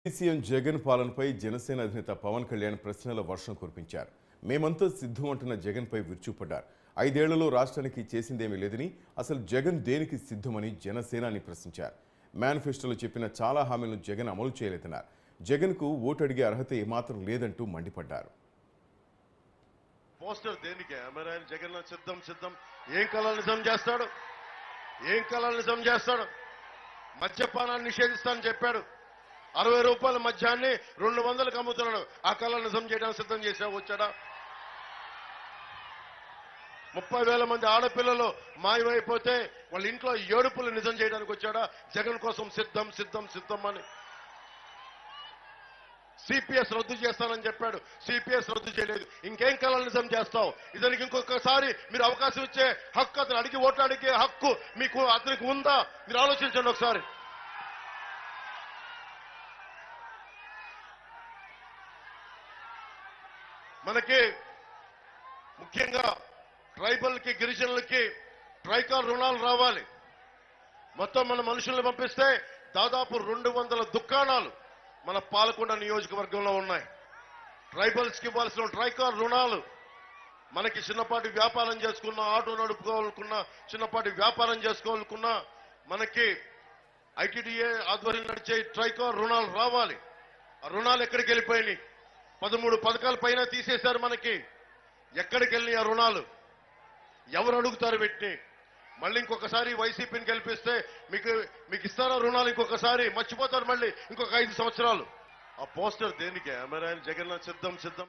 CM Jagan పాలనపై జనసేన అధినేత పవన్ కళ్యాణ్ ప్రశ్నల వర్షం కురిపించారు. మేమంతా సిద్ధం అంటున్న జగన్పై విరుచుకుపడ్డారు. 5 ఏళ్లలో రాష్ట్రానికి చేసిందేమీ లేదని, అసలు జగన్ దేనికి సిద్ధమని జనసేనాని ప్రశ్నించారు. మేనిఫెస్టోలో చెప్పిన చాలా హామీలను జగన్ అమలు చేయలేదన్నారు. జగన్కు ఓటు అడిగే అర్హత ఏమాత్రం లేదంటూ మండిపడ్డారు. పోస్టర్ దేనికి జగన్ సిద్ధం సిద్ధం ఏం కళలు నిజం చేస్తాడు? ఏం కళలు నిజం చేస్తాడు? మద్యపానాన్ని నిషేధిస్తానని చెప్పాడు. 60 రూపాయల మద్యాన్ని 200కి అమ్ముతున్నాడు. ఆ కళ నిజం చేయడానికి సిద్ధం చేశావు, వచ్చాడా? 30,000 మంది ఆడపిల్లలు మాయమైపోతే వాళ్ళ ఇంట్లో ఏడుపులు నిజం చేయడానికి వచ్చాడా? జగన్ కోసం సిద్ధం సిద్ధం సిద్ధం అని. సిపిఎస్ రద్దు చేస్తానని చెప్పాడు, సిపిఎస్ రద్దు చేయలేదు. ఇంకేం కళలు నిజం చేస్తావు? ఇతనికి ఇంకొకసారి మీరు అవకాశం ఇచ్చే హక్కు, అతను అడిగి ఓట్లు అడిగే హక్కు మీకు అతనికి ఉందా? మీరు ఆలోచించండి ఒకసారి. మనకి ముఖ్యంగా ట్రైబల్కి, గిరిజనులకి ట్రైకాల్ రుణాలు రావాలి. మొత్తం మన మనుషుల్ని పంపిస్తే దాదాపు 200 దుకాణాలు మన పాలకొండ నియోజకవర్గంలో ఉన్నాయి. ట్రైబల్స్కి ఇవ్వాల్సిన ట్రైకాల్ రుణాలు, మనకి చిన్నపాటి వ్యాపారం చేసుకున్నా, ఆటో నడుపుకోవాలనుకున్నా, చిన్నపాటి వ్యాపారం చేసుకోవాలనుకున్నా మనకి ఐటీడీఏ ఆధ్వర్యం నడిచే ట్రైకాల్ రుణాలు రావాలి. ఆ రుణాలు ఎక్కడికి వెళ్ళిపోయినాయి? 13 పథకాల పైన తీసేశారు. మనకి ఎక్కడికి వెళ్ళి ఆ రుణాలు? ఎవరు అడుగుతారు పెట్టి? మళ్ళీ ఇంకొకసారి వైసీపీని గెలిపిస్తే మీకు ఇస్తారా రుణాలు? ఇంకొకసారి మర్చిపోతారు మళ్ళీ ఇంకొక 5 సంవత్సరాలు. ఆ పోస్టర్ దేనికి? జగన్ సిద్ధం సిద్ధం